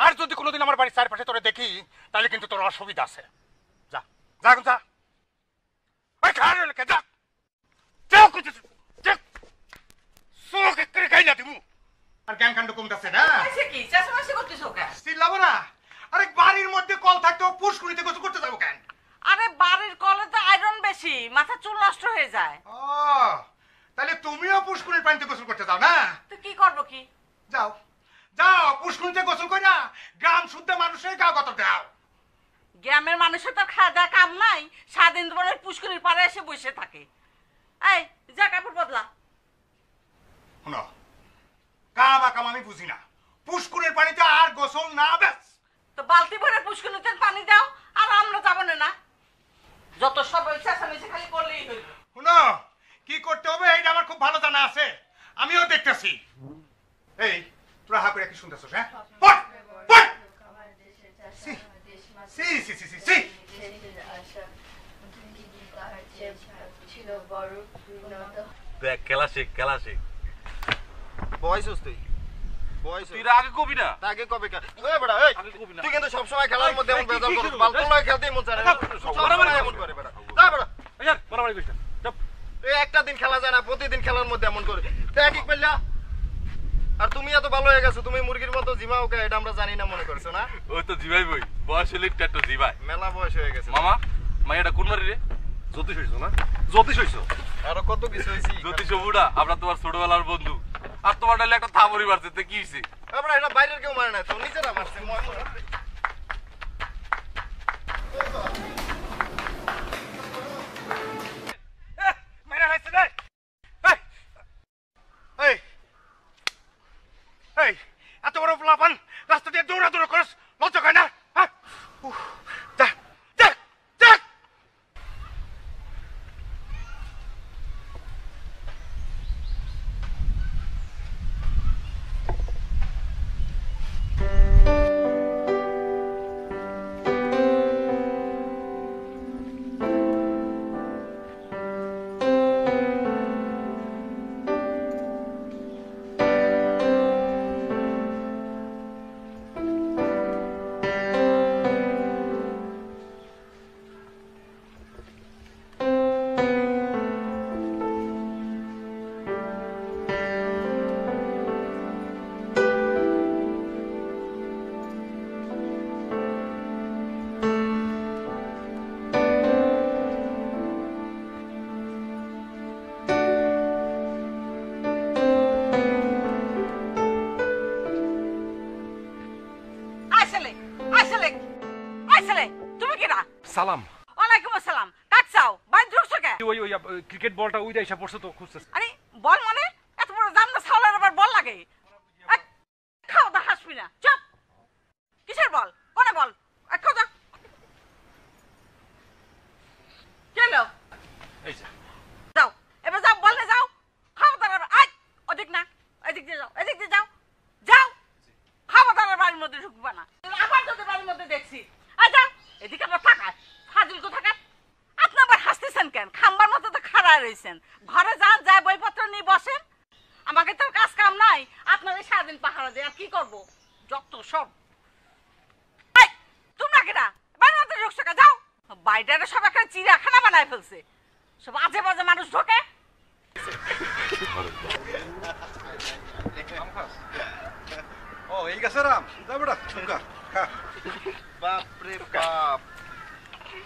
আর যদি কোনোদিন আমার বাড়ির চারপাশে তোরে দেখি তাহলে কিন্তু তোর অসুবিধা আছে। যা যা এখন যা। আর জ্ঞান কাণ্ড কমতেছে না। চিল্লাবো না। আরে বাড়ির মধ্যে কল থাকতেও পুষ্কুনিতে গোসল করতে যাবো কেন? আরে বাড়ির কলে তো আয়রন বেশি, মাথা চুল নষ্ট হয়ে যায়। ও তাহলে তুমিও পুষ্কুনির পানিতে গোসল করতে যাও না? তো কি করবো কি? যাও যাও পুষ্কুনিতে গোসল করে না গ্রাম শুদ্ধ মানুষের গা কত দাও। গ্রামের মানুষের তো খাওয়া দাওয়া কাম নাই, সারাদিন ধরে পুষ্কুনির পাড়ে এসে বসে থাকে। এই যা কাপড় বদলা। শোনো কাম আকাম আমি বুঝি না, পুষ্কুনির পানিতে আর গোসল না ব্যাস। তো বালতি ভরে পুষ্কুনিতে পানি দাও আর আমরা যাবো না। যত সব চেঁচামেচি খালি করলেই হইল। শোনো কি করতে হবে এইটা আমার খুব ভালো জানা আছে, আমিও দেখতেছি। এই তোরা হা করে কি শুনতেছস? হ্যাঁ পড় পড়। C C C C C C দেখ খেলা শেখ খেলা শেখ। বয়সস তুই তুই আগে কবি না আগে কবে ওই বেটা এই তুই কিন্তু সব সময় খেলার মধ্যে এমন বেজার করছিস, বালতো লয় খেলতেই মন চায় না, সবসময় এমন করে বেটা। যা বেটা এই মারামারি করিস না, চুপ। এই একটা দিন খেলা যায় না, প্রতিদিন খেলার মধ্যে এমন করে তে কি কইলা? আর তুমি এত ভালো হয়ে গেছো, তুমি মুরগির মতো জিমাও কে এটা আমরা জানি না মনে করছো না? ওই তো জিবাই বই বয়স হলে একটু জিবাই। মেলা বয়স হয়ে গেছে মামা মাইয়াটা কোন মারি রে? জ্যোতিষ হইছো না? জ্যোতিষ হইছো? আরো কত কিছু হইছি। জ্যোতিষ বুড়া আমরা তোমার ছোটবেলার বন্ধু, আর তোমার ডালে একটা থামরি মারছে, তে কি হইছে? আমরা এটা বাইরের কেউ মারে না, তো নিজেরা মারছে। এত বড় প্লাপান রাস্তা দিয়ে দৌড়া দৌড়া করিস, লজ্জা হয় না? যা যা যা। সালাম। ওয়ালাইকুম আসসালাম। কাকসাও বাইরে ঢুকছো কে? ওই ওই ক্রিকেট বলটা উইরা এসে পড়ছে তো খুঁজতেছে। আরে বল মানে এত বড় জামনা ছাওলার আবার বল লাগে? খাও দা হাসবি না, চুপ। কিসের বল? কোনে বল? খাও দা। চলো এই যে যাও, এবার যাও, বল না যাও। খাও দা আই ওদিক না, এদিক দিয়ে যাও, এদিক দিয়ে যাও, যাও। খাও দা বাড়ির মধ্যে ঢুকবা না, আবার তোদের বাড়ির মধ্যে দেখছি। আই যাও এদিকে আবার থাকা ফাজিল তো থাকা। আপনি আবার হাসতেছেন কেন? খাম্বার মতো তো খাড়ায় রয়েছেন। ঘরে যান, যায় বইপত্র নিয়ে বসেন। আমাকে তো কাজ কাম নাই, আপনাদের সারাদিন পাহারা দিয়ে আর কি করবো? যত সব। তোমরা কেনা বাড়ির মধ্যে ঢুকছো কে? যাও। বাইরে সব একটা চিড়িয়াখানা বানায় ফেলছে, সব আজে বাজে মানুষ ঢোকে। ও এই গেছে রাম, যা বেটা শুনকা খা। বাপ রে বাপ।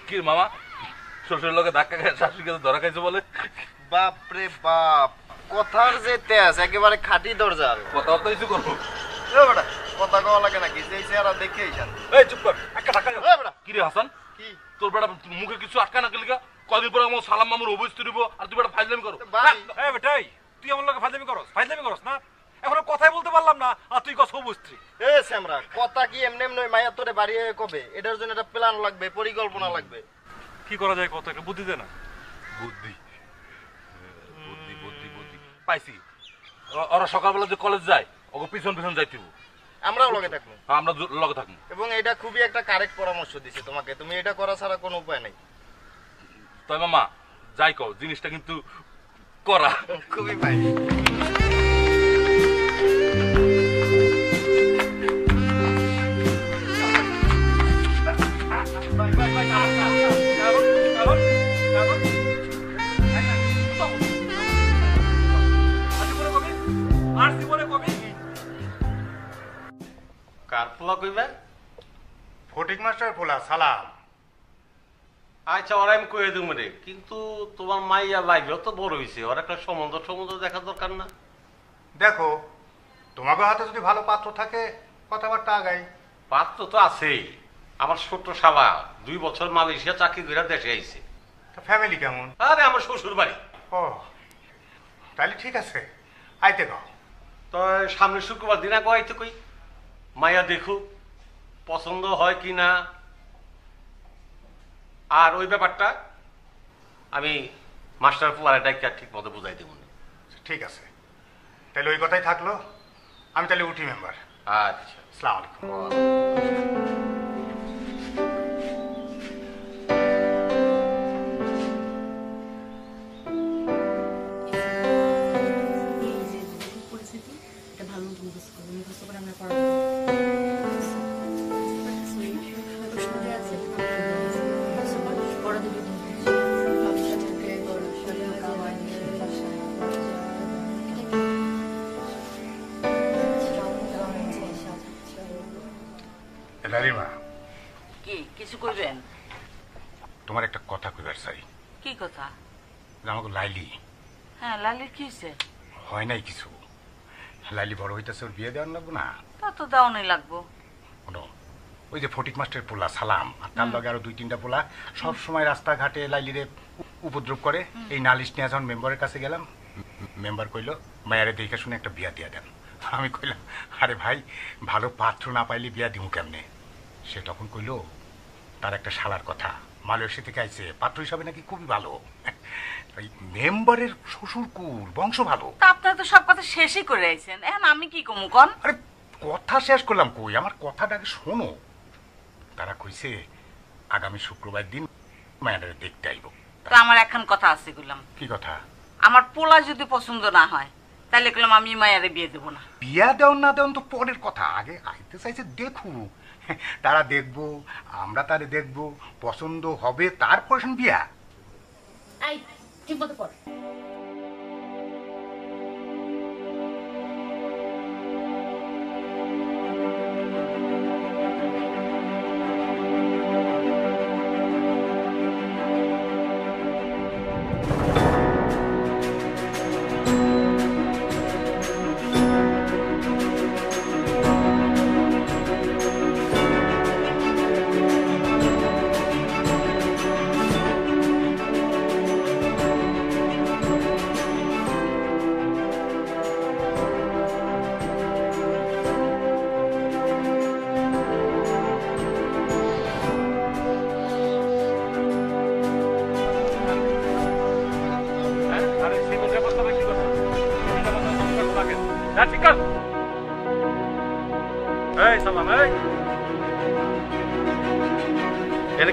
কি মামা শ্বশুরের লোকে ধাক্কা খায় শাশুড়িকে ধরা খাইছে বলে? বাপ রে বাপ, কথার যে তেজ একেবারে খাঁটি দরজার। কথা তো কিছু করবো। এ বেটা কথা কওয়া লাগে নাকি? যেই চেহারা দেখেই শান্তি। এই চুপ কর, একটা ধাক্কা। এ বেটা কি রে হাসান, কি তোর বেটা মুখে কিছু আটকা না গেলিকা? কদিন পরে আমার সালাম মামুর অবস্থা দিব আর তুই বেটা ফাইজলামি করো। ভাই এই বেটাই তুই আমার লগে ফাইজলামি করস না? এখনো কথাই বলতে পারলাম না আর তুই কস অবস্ত্রী। এ স্যামরা কথা কি এমনি এমনি মাইয়া তোরে বাড়ি কবে? এটার জন্য একটা প্ল্যান লাগবে, পরিকল্পনা লাগবে। কি করা যায় কত একটা বুদ্ধি দে না। বুদ্ধি বুদ্ধি বুদ্ধি বুদ্ধি পাইছি। ওরা সকালবেলা যে কলেজ যায় ওকে পিছন পিছন যাইতে হবে। আমরাও লগে থাকবো, আমরা লগে থাকবো। এবং এটা খুবই একটা কারেক্ট পরামর্শ দিছি তোমাকে। তুমি এটা করা ছাড়া কোনো উপায় নাই। তাই মামা যাই কও, জিনিসটা কিন্তু করা। খুবই ভাই কার পোলা কইবে? ফটিক মাস্টার পোলা সালাম। আচ্ছা ওরা আমি কয়ে দেবো রে, কিন্তু তোমার মাইয়া লাগলো তো বড় হয়েছে, ওর একটা সম্বন্ধ দেখা দরকার না? দেখো তোমাকে হাতে যদি ভালো পাত্র থাকে কথাবার্তা আগাই। পাত্র তো আছেই, আমার ছোট্ট শালা 2 বছর মালয়েশিয়া চাকরি করে দেশে আইছে। ফ্যামিলি কেমন? আরে আমার শ্বশুর বাড়ি। ও তাহলে ঠিক আছে, আইতে গাও। তো সামনে শুক্রবার দিন আগে আইতে কই, মাইয়া দেখুক পছন্দ হয় কি না। আর ওই ব্যাপারটা আমি মাস্টার পোলারে ডাইকা ঠিক মতো বুঝাই দেব। ঠিক আছে, তাহলে ওই কথাই থাকলো। আমি তাহলে উঠি মেম্বার। আচ্ছা, আসসালামু আলাইকুম। লালিমা, কি কিছু কইবেন? তোমার একটা কথা কইবার চাই। কি কথা? আমাকে লাইলি। হ্যাঁ, লালির কি হয়েছে? হয় নাই কিছু। লাইলি বড় হইতেছে, ওর বিয়ে দেওয়ার লাগবো না? তা তো দেওয়ানই লাগবো। শোনো, ওই যে ফটিক মাস্টারের পোলা সালাম আর তার লগে আরো 2-3টা পোলা সব সময় রাস্তাঘাটে লাইলিরে উপদ্রব করে। এই নালিশ নিয়ে যখন মেম্বারের কাছে গেলাম, মেম্বার কইলো মায়ারে দেখে শুনে একটা বিয়া দিয়া দেন। আমি কইলাম আরে ভাই, ভালো পাত্র না পাইলে বিয়া দিমু কেমনে? সে তখন কইলো তার একটা শালার কথা, মালয়েশিয়া থেকে আইছে, পাত্র হিসাবে নাকি খুবই ভালো। এই মেম্বারের শ্বশুরকুল বংশ ভালো। তা আপনারা তো সব কথা শেষই করে আইছেন, এখন আমি কি কমু কন? আরে কথা শেষ করলাম কই, আমার কথাটাকে শোনো। তারা কইছে আগামী শুক্রবার দিন মায়ারে দেখতে আইব। তো আমার এখন কথা আছে, কইলাম। কি কথা? আমার পোলা যদি পছন্দ না হয় তাহলে কইলাম আমি মায়ারে বিয়ে দেবো না। বিয়া দেওয়ান না দেওয়ান তো পরের কথা, আগে আইতে চাইছে দেখু। তারা দেখবো, আমরা তারে দেখবো, পছন্দ হবে, তারপর বিয়া। আই ঠিক মতো পড়।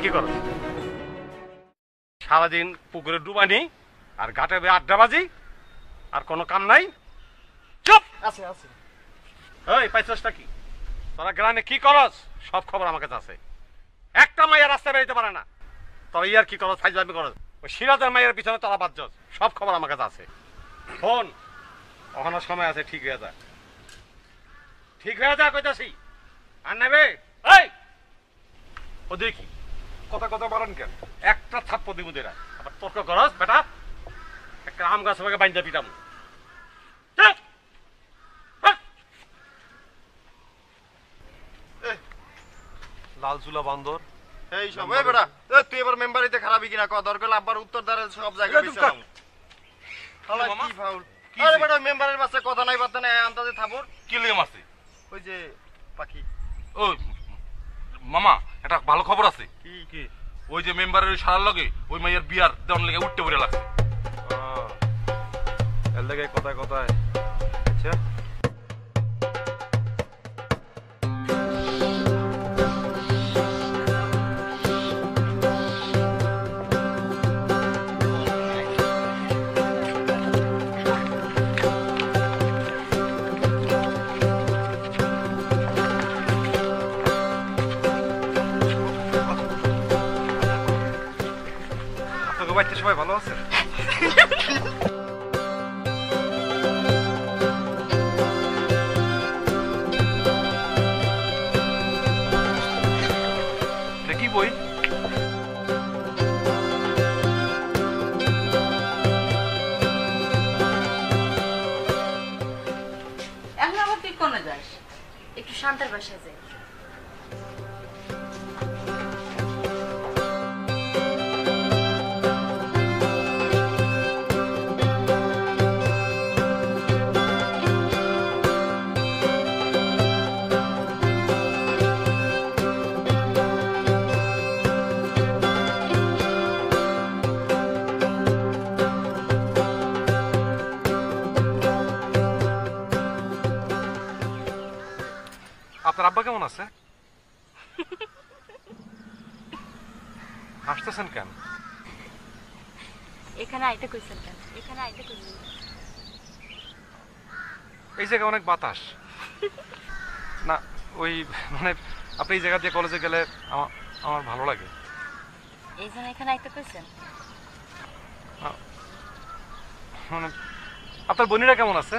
কি করো? সারাদিন পুকুরে ডুবানি আর ঘাটে আড্ডাবাজি, আর কোনো কাম নাই। চুপ আছে আছে। এই পাইছসটা কি? তোরা গ্রামে কি করস সব খবর আমার কাছে আছে। একটা মাইয়া রাস্তায় বেরোতে পারে না, তোরা ইয়ার কি করস, ফাইজলামি করস। ওই সিরাজের মাইয়ের পিছনে তোরা বাজছস, সব খবর আমার কাছে আছে। ফোন ওখানে সময় আছে, ঠিক হয়ে যা, ঠিক হয়ে যা কইতাছি। আর নেবে এই ও দেখি কথা কথা বলেন কেন? একটা থাপ্পড় দিব দেরা, আবার তর্ক করস বেটা, একটা আম গাছ আমাকে বাইন্দা পিটাম। লাল চুলা বান্দর এই সব এই বেটা, তুই এবার মেম্বারিতে খারাপই কিনা কর, দরকার আব্বার উত্তর দ্বারে সব জায়গায় বিচারাম। শালা কি ফাউল! আরে বেটা, মেম্বারের কাছে কথা নাই বার্তা নাই, আন্দাজে থাপড়। কি লেগে মারছে? ওই যে পাখি। ও মামা, একটা ভালো খবর আছে। কি কি? ওই যে মেম্বারের ওই সারার লগে ওই মাইয়ের বিয়ার দেওয়ার লেগে উঠতে পড়ে লাগছে। এর লেগে কথায় কথায়। আচ্ছা ভালো আছে? কি বই? এখন আবার তুই কোনে যাস? একটু শান্তার বাসায় যাই। আপনার আব্বা কেমন আছে? হাসতেছেন কেন? এখানে আইতে কইছেন কেন? এখানে আইতে কইছেন? এই জায়গায় অনেক বাতাস না, ওই মানে আপনি এই জায়গা দিয়ে কলেজে গেলে আমার ভালো লাগে। এই জন্য এখানে আইতে কইছেন? মানে আপনার বোনেরা কেমন আছে?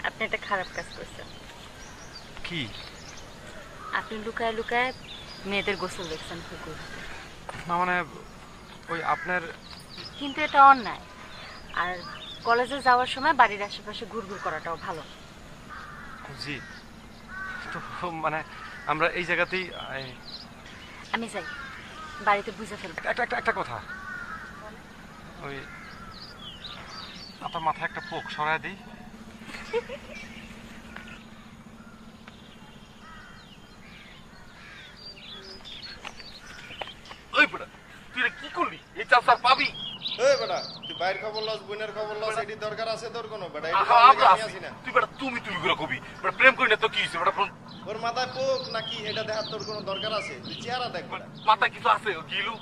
আপনি একটা খারাপ কাজ করছেন। কি? আপনি লুকায় লুকায় মেয়েদের গোসল দেখছেন পুকুর। না মানে ওই আপনার, কিন্তু এটা অন্যায়। আর কলেজে যাওয়ার সময় বাড়ির আশেপাশে ঘুরঘুর করাটাও ভালো। জি, তো মানে আমরা এই জায়গাতেই আমি যাই, বাড়িতে বুঝে ফেলবো। একটা কথা, ওই আপনার মাথায় একটা পোক সরায় দিই। ওই বেটা তুই কি করলি? এই চাপ পাবি? এই বেটা তুই বাইরের খবর লস, বোনের খবর লস, এটি দরকার আছে তোর কোনো? বেটা এটি আমরা আমি আছি না। তুই বেটা তুমি করে কবি বেটা, প্রেম করি না তো কি হইছে বেটা? ওর মাথায় পোক নাকি এটা দেখার তোর কোনো দরকার আছে? তুই চেহারা দেখ বেটা। মাথা কিছু আছে গিলু?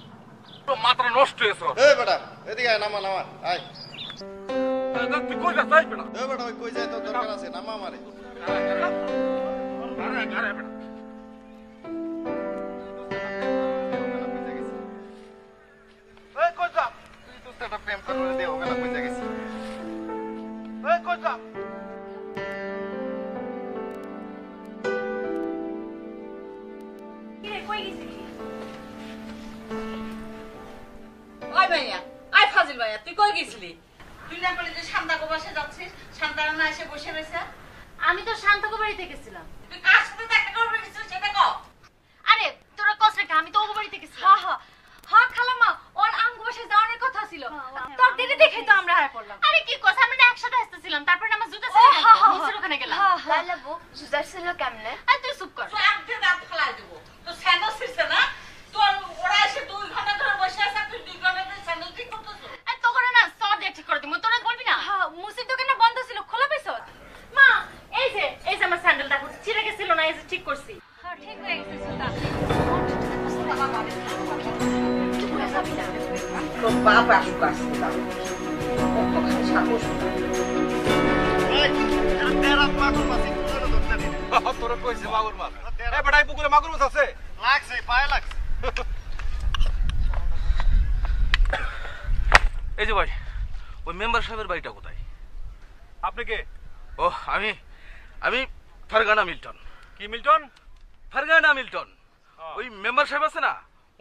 মাথা নষ্ট হয়েছে। এই বেটা এদিকে আয়, নামা নামা আয়। তুই কই যাস? বেটা এই বেটা ওই কই যায় তোর দরকার আছে, নামা আমারে। এই কই যা? তুই তো একটা প্রেম করে দে, ওখানে কই যা গেছিস? এই কই যা? কি রে, কই গেছিলি? ওই ভাইয়া, আয় ফাজিল ভাইয়া, তুই কই গেছিলি? তুই না বলে যে শান্তাকে বসে যাচ্ছিস, শান্তারা না এসে বসে রয়েছে? আমি তো শান্তকো বাড়িতে গেছিলাম। তুই কার সাথে দেখা করবে গেছিস সেটা কও। আরে তোরা কস রেখা, আমি তো ওগো বাড়িতে গেছিলাম। হ্যাঁ হ্যাঁ খালাম্মা, ওর আঙ্গু বাসায় যাওয়ার কথা ছিল। তোর দিদি দেখে তো আমরা আয় পড়লাম। আরে কি কস, আমরা না একসাথে আসতেছিলাম, তারপর আমার জুতা ছিল না, মুসির ওখানে গেলাম। লালা বউ জুতা ছিল কেমনে? আর তুই চুপ কর। তুই আজকে রাত ফেলাই দেবো। তো স্যান্ডেল ছিড়ছে না? তোর ওরা এসে 2 ঘন্টা ধরে বসে আছে, তুই 2 ঘন্টা ধরে স্যান্ডেল ঠিক করতেছিস? আর তো করে না সর দিয়ে ঠিক করে দিমু, তোরা বলবি না? হ্যাঁ, মুসির দোকানটা বন্ধ ছিল, খোলা পেছ? মা এই যে আমার স্যান্ডেল দেখো, ছিঁড়ে গেছিল না, এই যে ঠিক করছি। হ্যাঁ ঠিক হয়ে গেছে জুতা। তোর বাপ আসুক আসতে দাও। কতখানি সাহস। এই তেরা পাগল মাছি তুই ধরতে দিবি। তোর কইছে মাগুর মাছ? এই বেটা এই পুকুরে মাগুর মাছ আছে? লাগছে পায়ে লাগছে। এই যে ভাই, ওই মেম্বার সাহেবের বাড়িটা কোথায়? আপনি কে? ও আমি ফারগানা মিল্টন। কি মিল্টন? Fergana Milton. ওই মেম্বার সাহেব আছে না,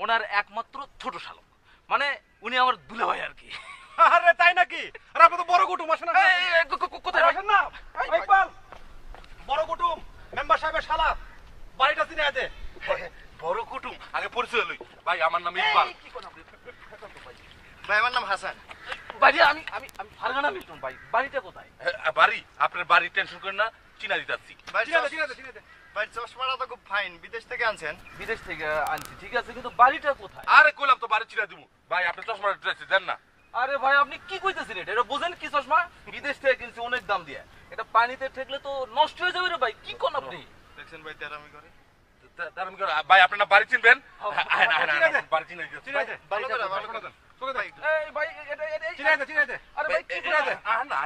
ওনার একমাত্র ছোট শালক, মানে উনি আমার দুলা ভাই আর কি। আরে তাই নাকি? আরে আপনি তো বড় কুটুম আসেন না? কোথায় আসেন না? ইকবাল, বড় কুটুম মেম্বার সাহেবের শালা, বাড়িটা চিনে আছে। বড় কুটুম? আগে পরিচয় লই ভাই, আমার নাম ইকবাল। ভাই আমার নাম হাসান। বাড়ি আমি আমি আমি ফারগানা মিল্টন ভাই। বাড়িটা কোথায়? বাড়ি আপনার বাড়ি টেনশন করেন না, চিনা দিতাছি। ভাই চিনে দে। ভাই চশমাটা তো খুব ফাইন, বিদেশ থেকে আনছেন? বিদেশ থেকে আনছি, ঠিক আছে, কিন্তু বাড়িটা কোথায়? আরে কইলাম তো বাড়ি চিনা দিব ভাই, আপনি চশমাটা ড্রেসে দেন না। আরে ভাই আপনি কি কইতেছেন? এটা বুঝেন কি চশমা? বিদেশ থেকে কিনছি অনেক দাম দিয়ে, এটা পানিতে ঠেকলে তো নষ্ট হয়ে যাবে রে ভাই। কি কোন আপনি? দেখছেন ভাই তেরামি করে। ভাই আপনারা বাড়ি চিনবেন? বাড়ি চিনে ভালো করে ভালো করে। এই ভাই এটা চিনে দে। আরে ভাই কি করে? না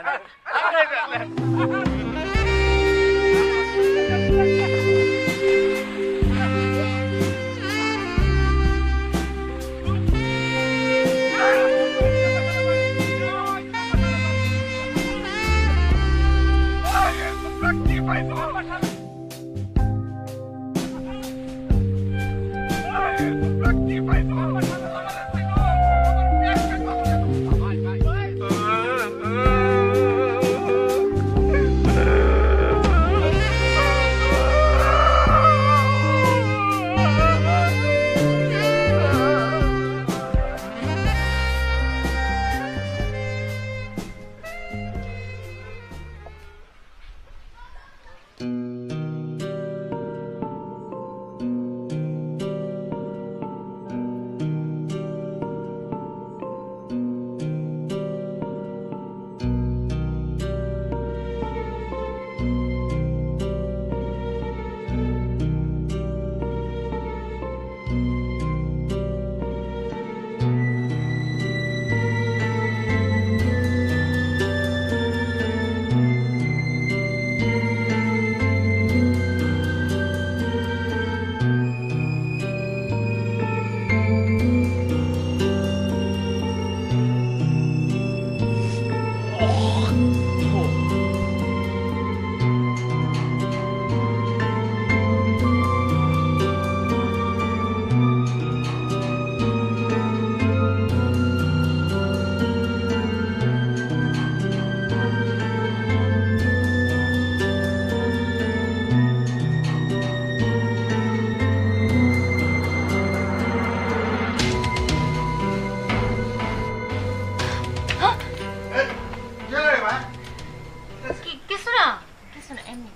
এমনি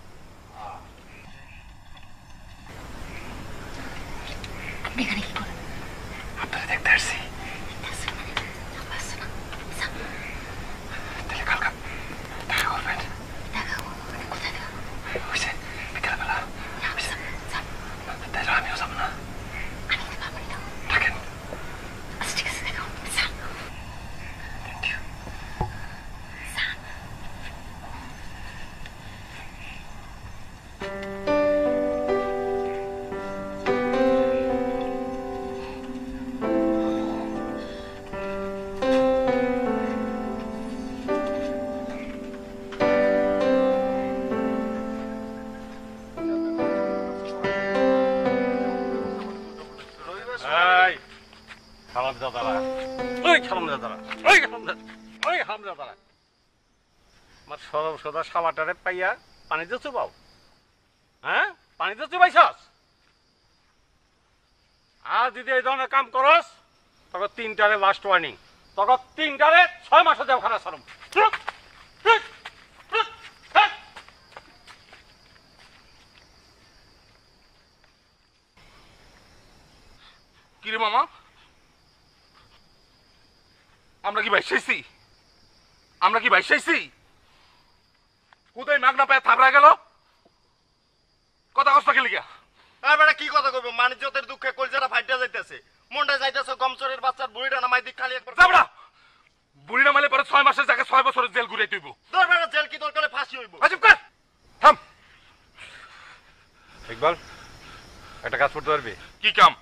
আপনি এখানে কি করেন? আপনারা দেখতে আসছি। তাহলে কালকা দেখা করবেন। দেখা মানে কোথায় দেখা? হয়েছে বিকেলবেলা। তাহলে আমিও যাব না। আমি তো পারবো না। থাকেন। আচ্ছা ঠিক আছে দেখা হবে। Thank you. এই হারামজাদারা, ওই হারামজাদারা, ওই হারামজাদা, ওই হারামজাদারা। আমার সরব সদা সাবাটারে পাইয়া পানি দিচ্ছ বাবু, হ্যাঁ পানি দিচ্ছ পাইছস? আর যদি এই ধরনের কাম করস তখন 3টারে লাস্ট ওয়ার্নিং, তখন 3টারে 6 মাসে দেব খানা সরম। কিরে মামা, আমরা কি বাইসাইছি? আমরা কি বাইসাইছি? কোথায় মাগনা পায়ে থাবড়া গেল? কথা কষ্ট খেলি গিয়া? আর বেটা কি কথা কইব? মানিজ্যতের দুঃখে কলজাটা ফাইটা যাইতেছে, মনটা যাইতেছে গমচরের বাচ্চার বুড়িটা নামাই দিক খালি একবার। যাবড়া বুড়ি নামাইলে পরে 6 মাসের জায়গায় 6 বছরের জেল ঘুরে তুইব। তোর বেটা জেল কি দরকারে ফাঁসি হইব? আজব কর, থাম। ইকবাল, একটা কাজ করতে পারবি? কি কাম?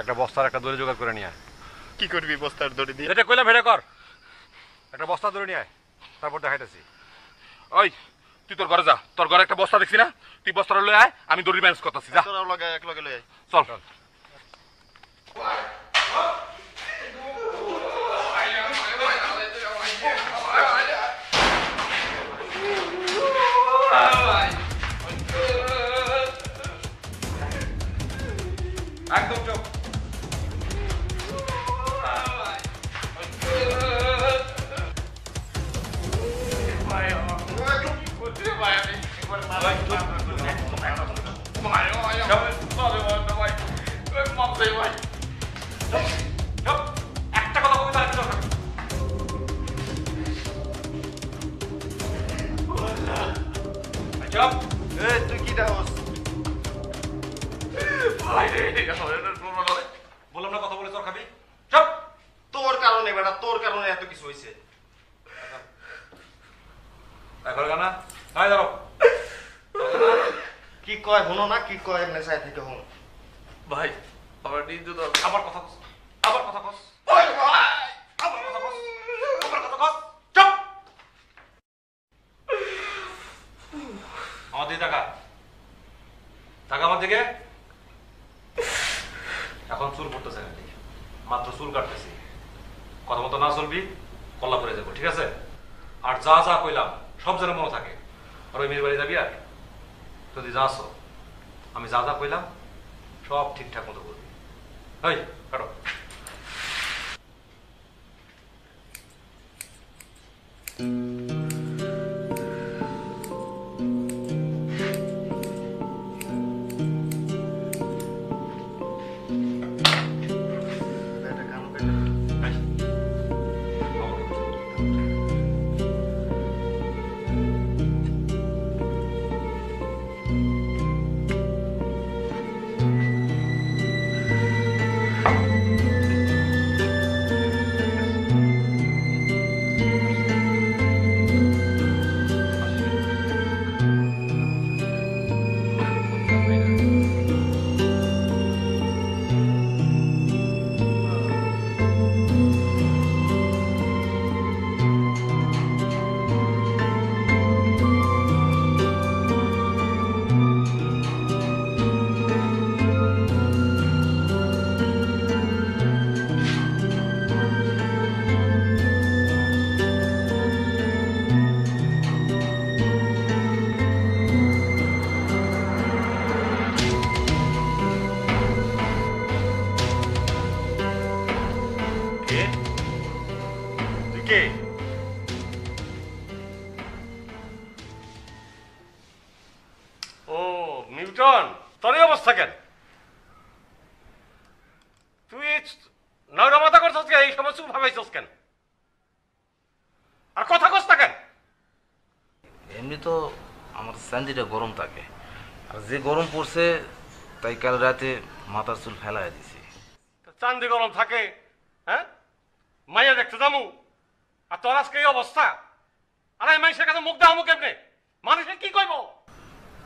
একটা বস্তার একটা দড়ি জোগাড় করে নিয়ে আয়। কি করবি বস্তার দড়ি দিয়ে? এটা কইলাম ভেড়ে কর, একটা বস্তা ধরে নিয়ে আয়, তারপর দেখাইতেছি। ওই তুই তোর ঘরে যা, তোর ঘরে একটা বস্তা দেখছি না, তুই বস্তাটা লয়ে আয়, আমি দড়ি ম্যানেজ করতেছি। যা তোরাও লগে এক লগে লই আয়। চল। একদম চুপ। একটা কথা বলতে পারছি না। চুপ। এই তুই কি দাওস? বললাম না কথা বলে তোর খাবি। চুপ। তোর কারণে বেটা, তোর কারণে এত কিছু হইছে। এখন গানা আয় ধরো। কি কয় শুনো না, কি কয় এমনি চাই থেকে শুন। ভাই আমার নিজে তো আবার কথা কস, আবার কথা কস, ওই ভাই আবার কথা কস, আবার কথা কস। চুপ। আমার দিকে তাকা, তাকা আমার দিকে। এখন চুল পড়তেছে নাকি? মাত্র চুল কাটতেছি, কথা মতো না চলবি কল্লা করে যাবো, ঠিক আছে? আর যা যা কইলাম সব যেন মনে থাকে। আর ওই মেয়ের বাড়ি যাবি, আর যদি যা আসো আমি যা যা কইলাম সব ঠিকঠাক মতো করবি। এই কাটো। বেটা কানো কেটে এই, লিটন, তোর এই অবস্থা কেন? তুই নয়রা মাথা করছিস কেন? এই সময় চুপ ভাবাইছিস কেন? আর কথা কস না কেন? এমনি তো আমার চান্দিটা গরম থাকে, আর যে গরম পড়ছে তাই কাল রাতে মাথার চুল ফেলায় দিছি। চান্দি গরম থাকে, হ্যাঁ? মাইয়া দেখতে যামু আর তোর আজকে এই অবস্থা। আর এই মানুষের কাছে মুখ দেওয়া কেমনে? মানুষের কি কইব?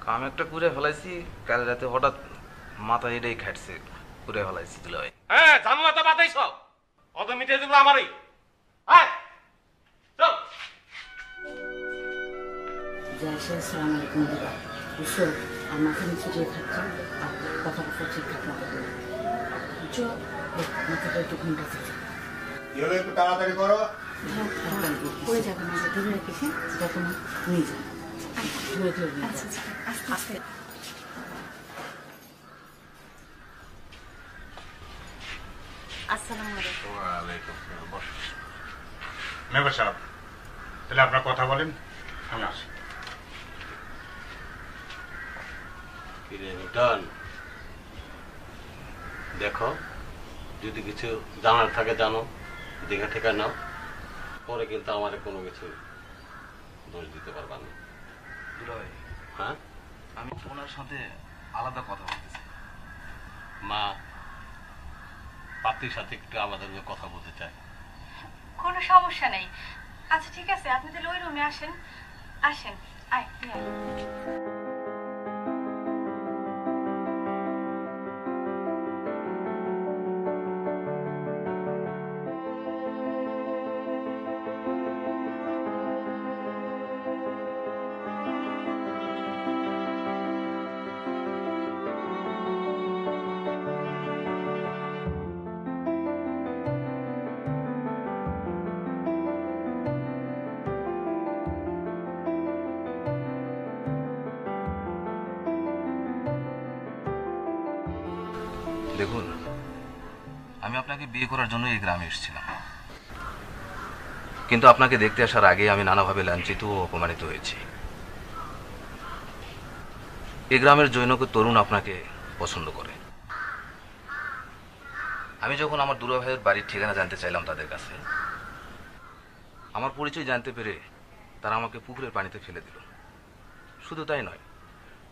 কাম একটা করে ফেলাইছি, কাল রাতে হঠাৎ মাথা এটাই খাটছে, করে ফেলাইছি দিল ভাই। হ্যাঁ, ঝামেলা তো বাতাইছ, অত মিটিয়ে দিল আমারই। আয় চল। আসসালামু আলাইকুম দিবা। বুঝছো, আর মাথা নিচে যে থাকছো আর কথা কথা ঠিকঠাক মতো করো, বুঝছো? মাথাটা একটু ঘুমটা থাকে, এগুলো একটু তাড়াতাড়ি করো। পড়ে যাবে না, ধরে রেখেছি সেটা তোমার নিয়ে যাবে, ধরে ধরে নিয়ে যাবে। আস্তে আস্তে। আসসালামু আলাইকুম। ওয়ালাইকুম আসসালাম। বস। মেম্বার সাহেব, তাহলে আপনার কথা বলেন, আমি আসি। লিটন, দেখো, যদি কিছু জানার থাকে জানো, দেখা ঠেকা নাও, পরে কিন্তু আমার কোনো কিছু দোষ দিতে পারবা না। দুলাভাই, হ্যাঁ, আমি ওনার সাথে আলাদা কথা বলতেছি। মা পাত্রীর সাথে একটু আমাদের কথা বলতে চাই। কোনো সমস্যা নেই। আচ্ছা ঠিক আছে, আপনি তাহলে ওই রুমে আসেন। আসেন, আয় তুই আয়। দেখুন, আমি আপনাকে বিয়ে করার জন্য এই গ্রামে এসেছিলাম, কিন্তু আপনাকে দেখতে আসার আগে আমি নানাভাবে লাঞ্ছিত ও অপমানিত হয়েছি। এই গ্রামের জৈনক তরুণ আপনাকে পছন্দ করে। আমি যখন আমার দুলা ভাইয়ের বাড়ির ঠিকানা জানতে চাইলাম তাদের কাছে, আমার পরিচয় জানতে পেরে তারা আমাকে পুকুরের পানিতে ফেলে দিল। শুধু তাই নয়,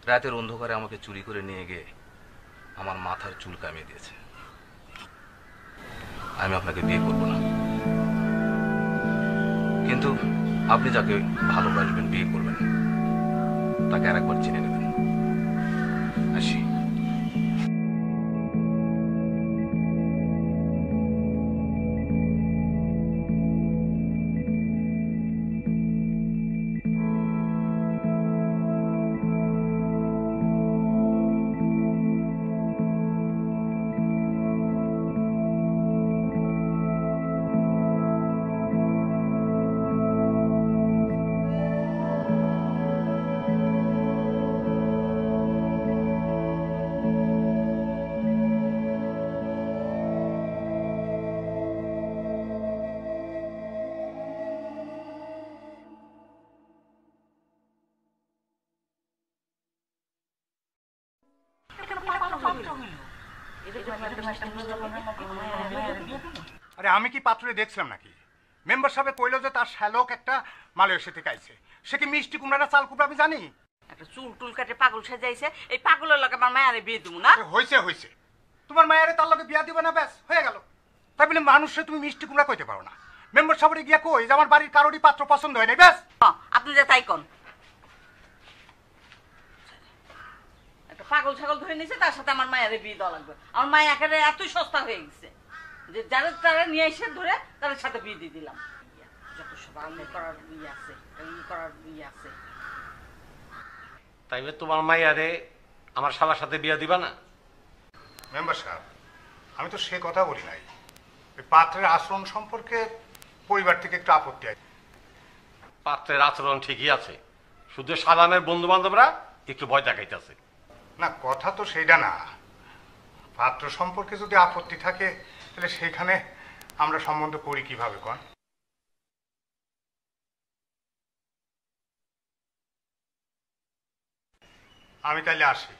রাতের অন্ধকারে আমাকে চুরি করে নিয়ে গিয়ে আমার মাথার চুল কামিয়ে দিয়েছে। আমি আপনাকে বিয়ে করব না, কিন্তু আপনি যাকে ভালোবাসবেন, বিয়ে করবেন, তাকে আরেকবার চিনে নেবেন। আসি। আরে আমি কি পাত্রে দেখছিলাম নাকি? মেম্বার সাহেব কইলো যে তার শ্যালক একটা মালয়েশিয়া থেকে আইছে। সে কি মিষ্টি কুমড়া না চাল কুমড়া আমি জানি। একটা চুল টুল কাটে পাগল সাজাইছে, এই পাগলের লগে আমার মায়ারে বিয়ে দিব না? হইছে হইছে, তোমার মায়ারে তার লগে বিয়া দিবে না, ব্যাস হয়ে গেল। তাই বলে মানুষে তুমি মিষ্টি কুমড়া কইতে পারো না। মেম্বার সাহেবের গিয়া কই যে আমার বাড়ির কারোরই পাত্র পছন্দ হয় নাই, ব্যাস। আপনি যে তাই কোন, একটা পাগল ছাগল ধরে নিয়েছে, তার সাথে আমার মায়ারে বিয়ে দেওয়া লাগবে। আমার মায়া একেবারে এতই সস্তা হয়ে গেছে যে যারা তারা নিয়ে এসে ধরে তাদের সাথে বিয়ে দিয়ে দিলাম। যত সব আলু করার বিয়ে আছে, ই করার বিয়ে আছে। তাই তোমার মাইয়ারে আমার শালার সাথে বিয়া দিবা না? মেম্বার সাহেব, আমি তো সে কথা বলি নাই। ওই পাত্রের আচরণ সম্পর্কে পরিবার থেকে একটু আপত্তি আছে। পাত্রের আচরণ ঠিকই আছে, শুধু সালামের বন্ধু বান্ধবরা একটু ভয় দেখাইতেছে। না, কথা তো সেইটা না। পাত্র সম্পর্কে যদি আপত্তি থাকে তাহলে সেখানে আমরা সম্বন্ধ করি কিভাবে কোন? আমি তাইলে আসি।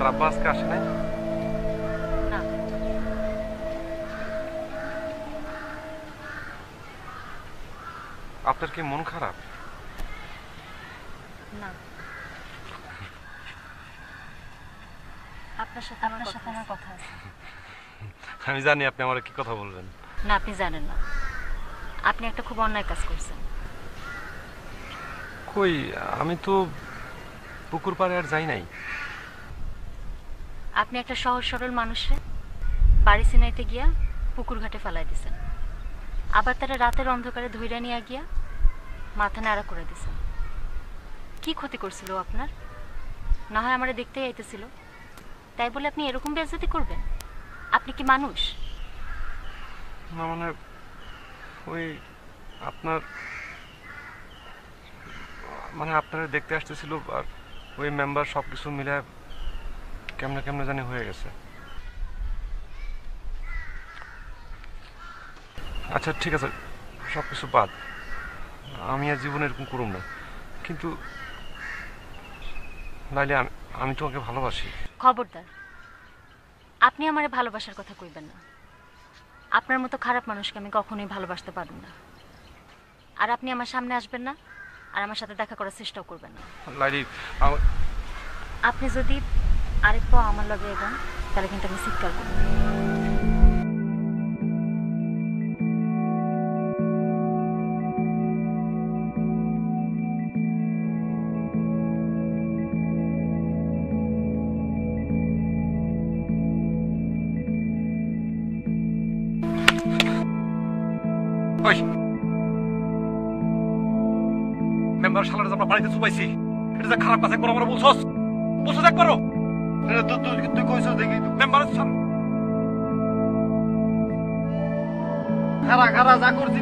তোর আব্বা আজকে আসে নাই? না। আপনার কি মন খারাপ? না, আপনার সাথে আমার কথা আছে। আমি জানি আপনি আমার কি কথা বলবেন। না, আপনি জানেন না, আপনি একটা খুব অন্যায় কাজ করছেন। কই, আমি তো পুকুর পাড়ে আর যাই নাই। আপনি একটা সহজ সরল মানুষে বাড়ি সিনাইতে গিয়া পুকুর ঘাটে ফেলাই দিছেন, আবার তারা রাতের অন্ধকারে ধইরা নিয়ে গিয়া মাথা নাড়া করে দিছেন। কি ক্ষতি করছিল আপনার? না হয় আমারে দেখতেই আইতেছিল, তাই বলে আপনি এরকম বেইজ্জতি করবেন? আপনি কি মানুষ? না মানে ওই আপনার মানে আপনারা দেখতে আসতেছিল আর ওই মেম্বার সবকিছু মিলে কেমনে কেমনে জানি হয়ে গেছে। আচ্ছা ঠিক আছে, সবকিছু বাদ, আমি আর জীবনে এরকম করুম না। কিন্তু লাইলি, আমি তোমাকে ভালোবাসি। খবরদার, আপনি আমারে ভালোবাসার কথা কইবেন না। আপনার মতো খারাপ মানুষকে আমি কখনোই ভালোবাসতে পারব না। আর আপনি আমার সামনে আসবেন না, আর আমার সাথে দেখা করার চেষ্টাও করবেন না। লাইলি, আপনি যদি আরেক পা আমার লগে এগোন, তাহলে কিন্তু আমি চিৎকার করব। ওই মেম্বার শালারে আমরা বাড়িতে চুপাইছি, এটা যে খারাপ কাজ একবার আমরা বলছস একবারও? তুই কইছ দেখি মেম্বার খারা খারা যা করছি।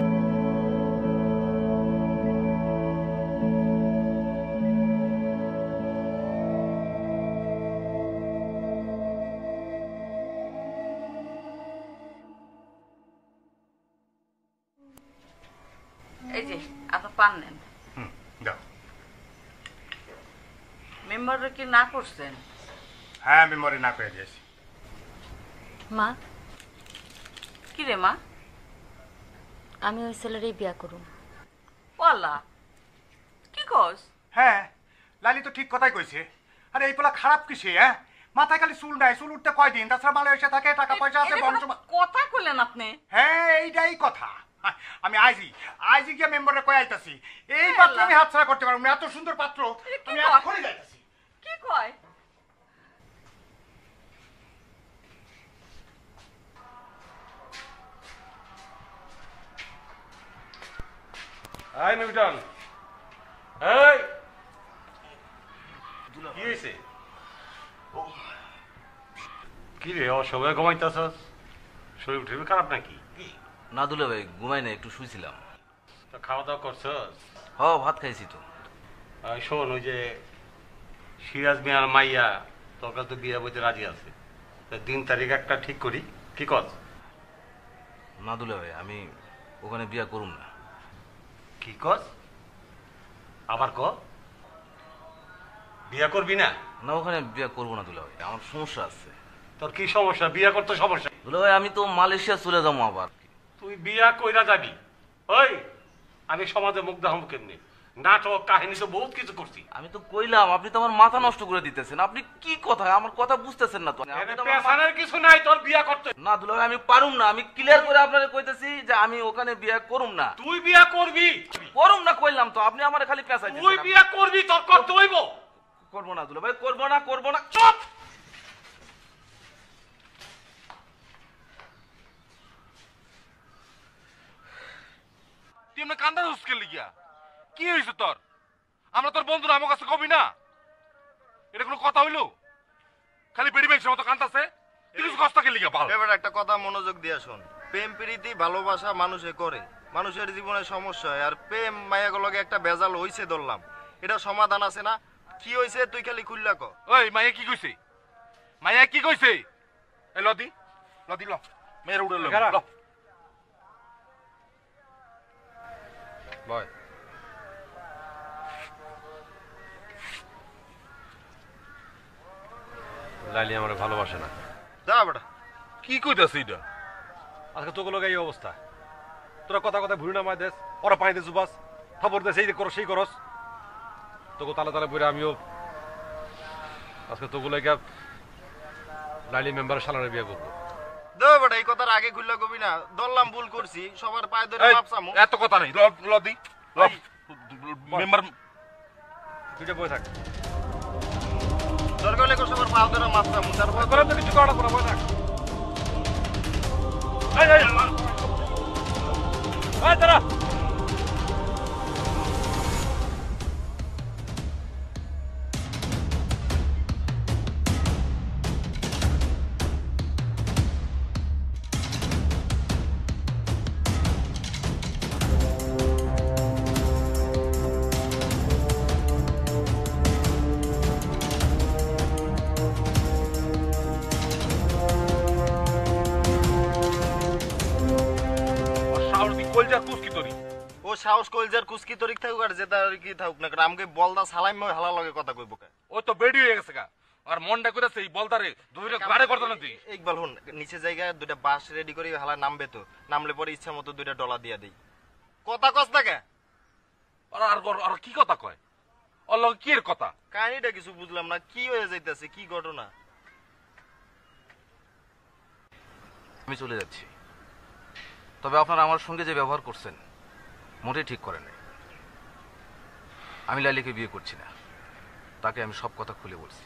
এই যে আপনার পান নেন। যাও। মেম্বাররা কি না করছেন? হ্যাঁ, মেমোরি না করে দিয়েছি। মা, কি রে মা? আমি ওই ছেলেরই বিয়া করুম। ওয়াল্লা, কি কস? হ্যাঁ, লালি তো ঠিক কথাই কইছে। আরে এই পোলা খারাপ কিসে? হ্যাঁ, মাথায় খালি চুল নাই, চুল উঠতে কয়দিন, তাছাড়া মালয়েশিয়া থাকে, টাকা পয়সা আছে, এটা বংশ। কোনো কথা কইলেন আপনি? হ্যাঁ, এইটাই কথা। আমি আইজি গিয়ে মেম্বারে কই আইতাছি, এই পাত্র আমি হাতছাড়া করতে পারবো না। এত সুন্দর পাত্র আমি এখনই যাইতাছি। কি কয়? এই নিউটন, এই কি হয়েছে? কি রে, অসময়ে ঘুমাইতেছস? শরীর টরীর খারাপ নাকি? না দুলা ভাই, ঘুমাই না, একটু শুইছিলাম। তো খাওয়া দাওয়া করছস? হ, ভাত খাইছি তো। শোন, ওই যে সিরাজ মিয়ার মাইয়া তোর কাছে বিয়ে বইতে রাজি আছে, দিন তারিখ একটা ঠিক করি, কি কর? না দুলা ভাই, আমি ওখানে বিয়া করুম না। কি কর? আবার ক, বিয়া করবি না? না, ওখানে বিয়া করবো না দুলা ভাই, আমার সমস্যা আছে। তোর কি সমস্যা? বিয়া করতে সমস্যা? দুলা ভাই, আমি তো মালয়েশিয়া চলে যাবো আবার। তুই বিয়া কইরা যাবি? ওই আমি সমাজে মুগ্ধ হব কেমনি? নাটক কাহিনী তো বহুত কিছু করছি। আমি তো কইলাম, আপনি তো আমার মাথা নষ্ট করে দিতেছেন। আপনি কি কথা, আমার কথা বুঝতেছেন না তো। আপনি তো আমার পেছনের কিছু নাই, তোর বিয়া করতে। না দুলা ভাই, আমি পারুম না। আমি ক্লিয়ার করে আপনারে কইতেছি যে আমি ওখানে বিয়া করুম না। তুই বিয়া করবি? করুম না কইলাম তো, আপনি আমারে খালি পেঁচাই দিতেছেন। তুই বিয়া করবি, তোর করতে হইব। করবো না দুলা ভাই, করবো না, করবো না। চুপ! তুই এমনি কান্দা হুসকে লিগিয়া কি হয়েছে তোর? আমরা তোর বন্ধুরা, আমার কাছে কবি না? এটা কোনো কথা হইলো? খালি বেড়ি বেড়ি মতো কান্দাছে, তুই কিছু কষ্ট কে লিগিয়া? এবার একটা কথা মনোযোগ দিয়া শোন। প্রেম প্রীতি ভালোবাসা মানুষে করে, মানুষের জীবনে সমস্যা হয়। আর প্রেম মায়াগুলোকে একটা বেজাল হইছে ধরলাম, এটা সমাধান আছে না? কি হইছে তুই খালি খুললা ক। ওই মাইয়া কি কইছে? মাইয়া কি কইছে? এই লদি লদি ল, মেয়ের উড়ে ল বয়। লাইলি আমার ভালোবাসে না। যা বেটা, কি কইতাছ এটা? আজকে তোকে লোক এই অবস্থা, তোরা কথা কথা ভুড়ি নামায় দেশ, ওরা পানিতে চুবাস, খবর দেশ, এই করো সেই করস, তোকে তালে তালে পড়ে আমিও আজকে তোকে লেগে লাইলি মেম্বারের সালানের বিয়ে করবো। দে বেটা, এই কথার আগে খুললে কবি না, ধরলাম ভুল করছি, সবার পায়ে ধরে মাপ চামু। এত কথা নেই, ল দি মেম্বার তুই বই থাক, দরকার হলে সবার পায়ে ধরে মাপ চামু, তারপর তোরা তো কিছু করা বই থাক। তারা ও সাহস কইজার কুস্কি তরিক থাকুক আর যেটা কি থাকুক না, কারণ আমাকে বলদা সালাম মই হালা লগে কথা কইব কে। ওই তো বেডি হয়ে গেছে গা, আর মনটা কইতাছে এই বলতারে দুইটা গাড়ে করতে না তুই। একবার হুন, নিচে জায়গায় দুইটা বাস রেডি করে হালা নামবে, তো নামলে পরে ইচ্ছা মতো দুইটা ডলা দিয়া দেই। কথা কস না কে? আর আর কি কথা কয়? ওর লগে কি এর কথা? কাহিনীটা কিছু বুঝলাম না, কি হয়ে যাইতাছে, কি ঘটনা? আমি চলে যাচ্ছি, তবে আপনারা আমার সঙ্গে যে ব্যবহার করছেন মোটেই ঠিক করেন নাই। আমি লাইলিকে বিয়ে করছি না, তাকে আমি সব কথা খুলে বলছি।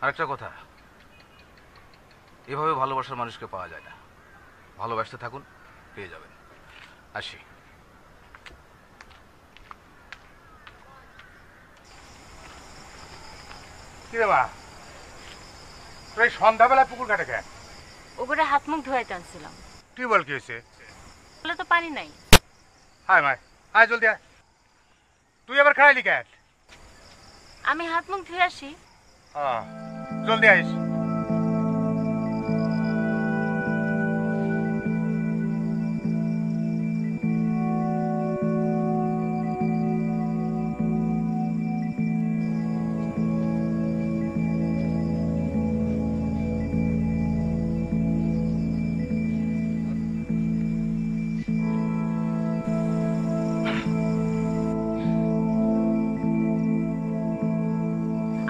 আরেকটা কথা, এভাবে ভালোবাসার মানুষকে পাওয়া যায় না। ভালোবাসতে থাকুন, পেয়ে যাবেন। আসি। কি রে বা, তোর এই সন্ধ্যাবেলা পুকুর ঘাটে কে? ওগুলো হাত মুখ ধোয়াইতে আনছিলাম, টিউবওয়েল কি হয়েছে? বলে তো পানি নাই। হায় মায়, আয় জলদি আয়। তুই আবার খাইলি কে? আমি হাত মুখ ধুয়ে আসি। হ্যাঁ, জলদি আইস।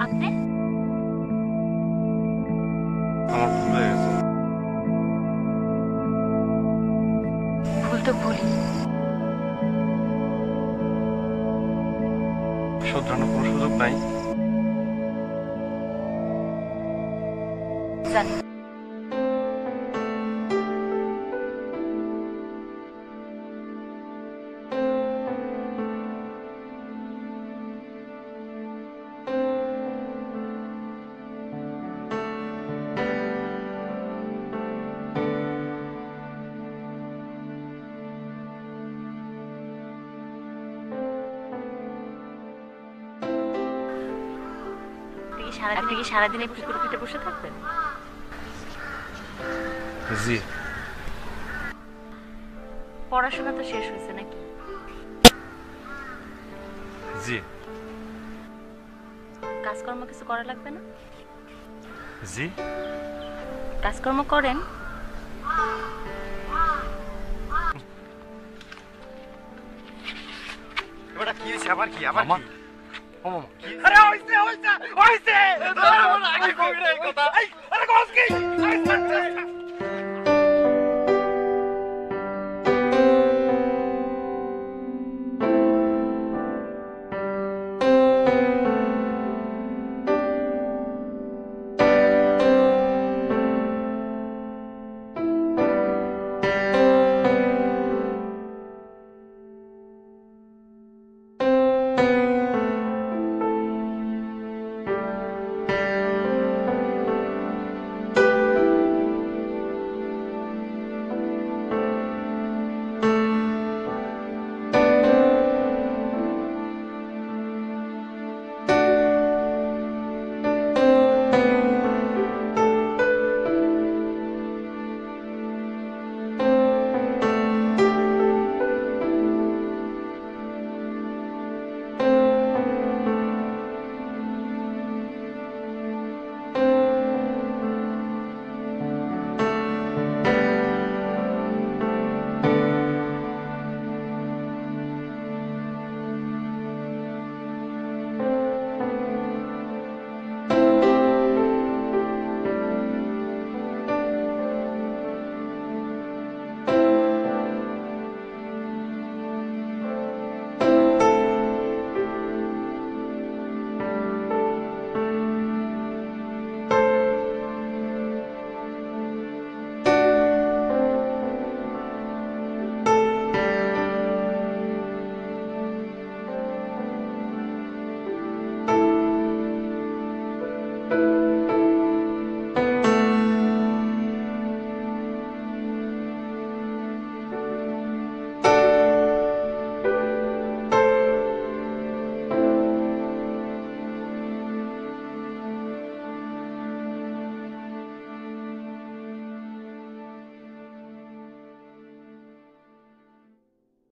আপনি আমার ভুল হয়ে গেছে। ভুল তো ভুল, শোধরানোর কোনো সুযোগ নাই। জানি। আপনি কি সারাদিন এই পুকুর পিঠে বসে থাকবেন? জি। পড়াশোনা তো শেষ হয়েছে নাকি? জি। কাজকর্ম কিছু করা লাগবে না? জি। কাজকর্ম করেন। এবারে কি হইছে? আবার কি? আবার মামা, কি? ও মামা, আরে হইছে হইছে,